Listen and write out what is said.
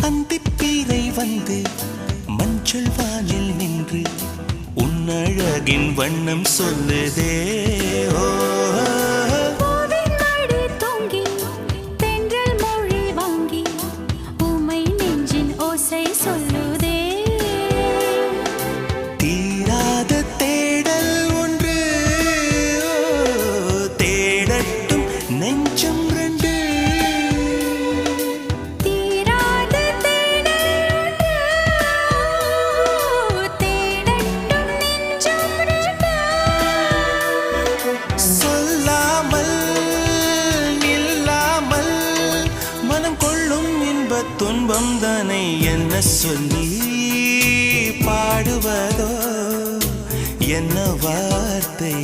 அந்திப்பீரை வந்து மஞ்சள் வானில் நின்று உன்னழகின் வண்ணம் சொல்லுதே. ஓ துன்பம் தானே என்ன சொல்லி பாடுவதோ என்ன வார்த்தை